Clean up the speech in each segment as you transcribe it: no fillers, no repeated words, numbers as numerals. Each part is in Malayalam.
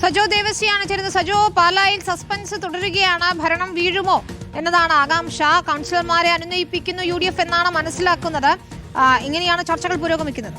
സജോ ദേവസിയാണ് ചേരുന്നത്. സജോ, പാലായിൽ സസ്പെൻസ് തുടരുകയാണ്. ഭരണം വീഴുമോ എന്നതാണ് ആകാംക്ഷ. കൗൺസിലർമാരെ അനുനയിപ്പിക്കുന്നു UDF എന്നാണ് മനസ്സിലാക്കുന്നത്. ഇങ്ങനെയാണ് ചർച്ചകൾ പുരോഗമിക്കുന്നത്.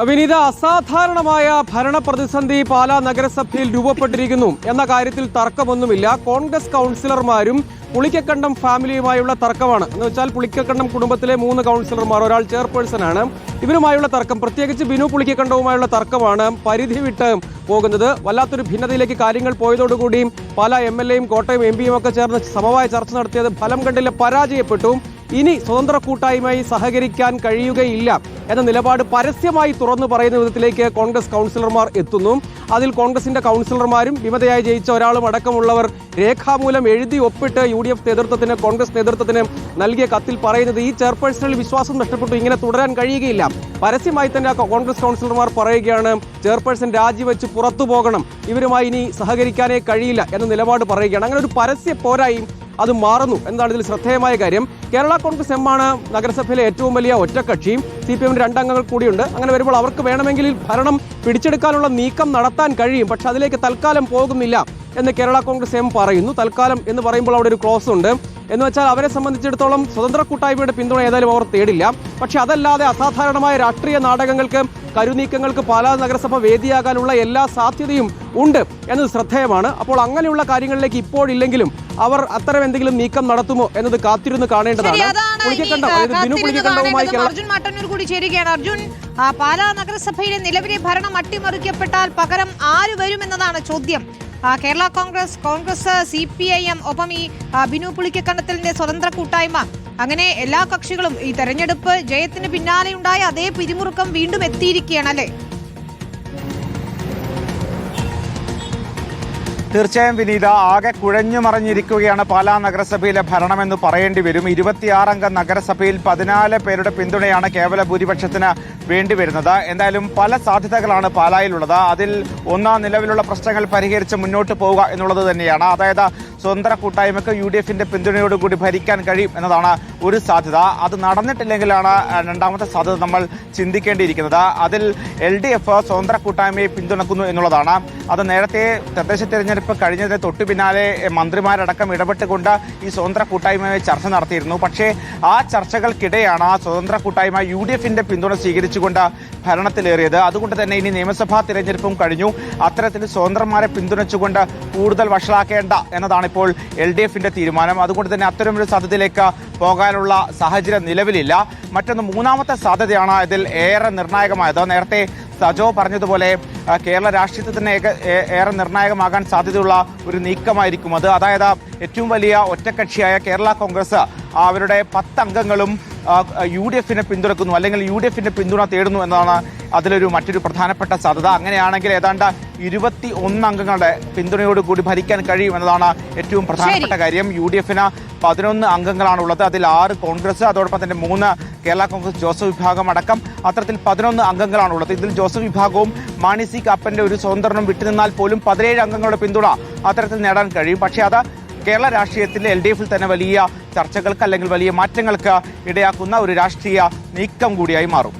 വിനീത, അസാധാരണമായ ഭരണ പ്രതിസന്ധി പാലാ നഗരസഭയിൽ രൂപപ്പെട്ടിരിക്കുന്നു എന്ന കാര്യത്തിൽ തർക്കമൊന്നുമില്ല. കോൺഗ്രസ് കൗൺസിലർമാരും പുളിക്കക്കണ്ടം ഫാമിലിയുമായുള്ള തർക്കമാണ്. എന്ന് വെച്ചാൽ പുളിക്കക്കണ്ടം കുടുംബത്തിലെ 3 കൗൺസിലർമാർ, ഒരാൾ ചെയർപേഴ്സണാണ്. ഇവരുമായുള്ള തർക്കം, പ്രത്യേകിച്ച് ബിനു പുളിക്കക്കണ്ടവുമായുള്ള തർക്കമാണ് പരിധി വിട്ട് പോകുന്നത്. വല്ലാത്തൊരു ഭിന്നതയിലേക്ക് കാര്യങ്ങൾ പോയതോടുകൂടി പാലാ MLA യും കോട്ടയം MP യും ഒക്കെ ചേർന്ന് സമവായ ചർച്ച നടത്തിയത് ഫലം കണ്ടില്ല, പരാജയപ്പെട്ടു. ഇനി സ്വതന്ത്ര കൂട്ടായ്മയായി സഹകരിക്കാൻ കഴിയുകയില്ല എന്ന നിലപാട് പരസ്യമായി തുറന്നു പറയുന്ന വിധത്തിലേക്ക് കോൺഗ്രസ് കൗൺസിലർമാർ എത്തുന്നു. അതിൽ കോൺഗ്രസിന്റെ കൗൺസിലർമാരും വിമതയായി ജയിച്ച ഒരാളും അടക്കമുള്ളവർ രേഖാമൂലം എഴുതി ഒപ്പിട്ട് UDF നേതൃത്വത്തിന്, കോൺഗ്രസ് നേതൃത്വത്തിന് നൽകിയ കത്തിൽ പറയുന്നത് ഈ ചെയർപേഴ്സണിൽ വിശ്വാസം നഷ്ടപ്പെട്ടു, ഇങ്ങനെ തുടരാൻ കഴിയുകയില്ല. പരസ്യമായി തന്നെ കോൺഗ്രസ് കൗൺസിലർമാർ പറയുകയാണ് ചെയർപേഴ്സൺ രാജിവെച്ച് പുറത്തു പോകണം, ഇവരുമായി ഇനി സഹകരിക്കാനേ കഴിയില്ല എന്ന നിലപാട് പറയുകയാണ്. അങ്ങനെ ഒരു പരസ്യ പോരായി അത് മാറുന്നു എന്നതാണ് ഇതിൽ ശ്രദ്ധേയമായ കാര്യം. കേരള കോൺഗ്രസ് M ആണ് നഗരസഭയിലെ ഏറ്റവും വലിയ ഒറ്റക്കക്ഷി. CPM 2 അംഗങ്ങൾ കൂടിയുണ്ട്. അങ്ങനെ വരുമ്പോൾ അവർക്ക് വേണമെങ്കിൽ ഭരണം പിടിച്ചെടുക്കാനുള്ള നീക്കം നടത്താൻ കഴിയും. പക്ഷെ അതിലേക്ക് തൽക്കാലം പോകുന്നില്ല എന്ന് കേരള കോൺഗ്രസ് M പറയുന്നു. തൽക്കാലം എന്ന് പറയുമ്പോൾ അവിടെ ഒരു ക്ലോസ് ഉണ്ട്. എന്ന് വെച്ചാൽ അവരെ സംബന്ധിച്ചിടത്തോളം സ്വതന്ത്ര കൂട്ടായ്മയുടെ പിന്തുണ ഏതായാലും അവർ തേടില്ല. പക്ഷെ അതല്ലാതെ അസാധാരണമായ രാഷ്ട്രീയ നാടകങ്ങൾക്ക്, കരുനീക്കങ്ങൾക്ക് പാലാ നഗരസഭ വേദിയാകാനുള്ള എല്ലാ സാധ്യതയും ഉണ്ട് എന്നത് ശ്രദ്ധേയമാണ്. അപ്പോൾ അങ്ങനെയുള്ള കാര്യങ്ങളിലേക്ക് ഇപ്പോഴില്ലെങ്കിലും അവർ അത്തരം എന്തെങ്കിലും നീക്കം നടത്തുമോ എന്നത് കാത്തിരുന്ന് കാണേണ്ടതാണ്. അർജുൻ മട്ടന്നൂർ കൂടി ചേരുകയാണ്. അർജുൻ, പാലാ നഗരസഭയിലെ നിലവിലെ ഭരണം അട്ടിമറിക്കപ്പെട്ടാൽ പകരം ആര് വരുമെന്നതാണ് ചോദ്യം. കേരള കോൺഗ്രസ് CPIM, ഒപ്പം ഈ ബിനു പുളിക്കക്കണ്ടത്തിന്റെ സ്വതന്ത്ര കൂട്ടായ്മ, അങ്ങനെ എല്ലാ കക്ഷികളും ഈ തെരഞ്ഞെടുപ്പ് ജയത്തിന് പിന്നാലെയുണ്ടായ അതേ പിരിമുറുക്കം വീണ്ടും എത്തിയിരിക്കുകയാണ് അല്ലേ? തീർച്ചയായും വിനീത, ആകെ കുഴഞ്ഞു മറിഞ്ഞിരിക്കുകയാണ് പാലാ നഗരസഭയിലെ ഭരണമെന്ന് പറയേണ്ടി വരും. 26 അംഗ നഗരസഭയിൽ 14 പേരുടെ പിന്തുണയാണ് കേവല ഭൂരിപക്ഷത്തിന് വേണ്ടിവരുന്നത്. എന്തായാലും പല സാധ്യതകളാണ് പാലായിലുള്ളത്. അതിൽ നിലവിലുള്ള പ്രശ്നങ്ങൾ പരിഹരിച്ച് മുന്നോട്ട് പോവുക എന്നുള്ളത് തന്നെയാണ്. അതായത് സ്വതന്ത്ര കൂട്ടായ്മയ്ക്ക് UDFന്റെ പിന്തുണയോടുകൂടി ഭരിക്കാൻ കഴിയും എന്നതാണ് ഒരു സാധ്യത. അത് നടന്നിട്ടില്ലെങ്കിലാണ് രണ്ടാമത്തെ സാധ്യത നമ്മൾ ചിന്തിക്കേണ്ടിയിരിക്കുന്നത്. അതിൽ LDF സ്വതന്ത്ര കൂട്ടായ്മയെ പിന്തുണക്കുന്നു എന്നുള്ളതാണ്. അത് നേരത്തെ തദ്ദേശ തെരഞ്ഞെടുപ്പ് കഴിഞ്ഞതിന് തൊട്ടു പിന്നാലെ മന്ത്രിമാരടക്കം ഇടപെട്ടുകൊണ്ട് ഈ സ്വതന്ത്ര കൂട്ടായ്മയെ ചർച്ച നടത്തിയിരുന്നു. പക്ഷേ ആ ചർച്ചകൾക്കിടെയാണ് സ്വതന്ത്ര കൂട്ടായ്മ UDFന്റെ പിന്തുണ സ്വീകരിച്ചുകൊണ്ട് ഭരണത്തിലേറിയത്. അതുകൊണ്ട് തന്നെ ഇനി നിയമസഭാ തിരഞ്ഞെടുപ്പും കഴിഞ്ഞു. അത്തരത്തിൽ സ്വതന്ത്രന്മാരെ പിന്തുണച്ചുകൊണ്ട് കൂടുതൽ വഷളാക്കേണ്ട എന്നതാണ് ഇപ്പോൾ LDFന്റെ തീരുമാനം. അതുകൊണ്ട് തന്നെ അത്തരമൊരു സാധ്യതയിലേക്ക് പോകാനുള്ള സാഹചര്യം നിലവിലില്ല. മറ്റൊന്ന്, മൂന്നാമത്തെ സാധ്യതയാണ് ഇതിൽ ഏറെ നിർണായകമായത്. നേരത്തെ സജോ പറഞ്ഞതുപോലെ കേരള രാഷ്ട്രീയത്തിൽ തന്നെ ഏറെ നിർണായകമാകാൻ സാധ്യതയുള്ള ഒരു നീക്കമായിരിക്കും അത്. അതായത് ഏറ്റവും വലിയ ഒറ്റക്കക്ഷിയായ കേരള കോൺഗ്രസ് അവരുടെ 10 അംഗങ്ങളും UDFനെ പിന്തുണക്കുന്നു, അല്ലെങ്കിൽ UDFന്റെ പിന്തുണ തേടുന്നു എന്നതാണ് അതിലൊരു മറ്റൊരു പ്രധാനപ്പെട്ട സാധ്യത. അങ്ങനെയാണെങ്കിൽ ഏതാണ്ട് 21 അംഗങ്ങളുടെ പിന്തുണയോടുകൂടി ഭരിക്കാൻ കഴിയും എന്നതാണ് ഏറ്റവും പ്രധാനപ്പെട്ട കാര്യം. UDFന് 11 അംഗങ്ങളാണുള്ളത്. അതിൽ 6 കോൺഗ്രസ്, അതോടൊപ്പം തന്നെ 3 കേരള കോൺഗ്രസ് ജോസഫ് വിഭാഗം അടക്കം അത്തരത്തിൽ 11 അംഗങ്ങളാണുള്ളത്. ഇതിൽ ജോസഫ് വിഭാഗവും മാണി സി കാപ്പന്റെ ഒരു സ്വതന്ത്രനും വിട്ടുനിന്നാൽ പോലും 17 അംഗങ്ങളുടെ പിന്തുണ അത്തരത്തിൽ നേടാൻ കഴിയും. പക്ഷേ അത് കേരള രാഷ്ട്രീയത്തിൽ LDFിൽ തന്നെ വലിയ ചർച്ചകൾക്ക് അല്ലെങ്കിൽ വലിയ മാറ്റങ്ങൾക്ക് ഇടയാക്കുന്ന ഒരു രാഷ്ട്രീയ നീക്കം കൂടിയായി മാറും.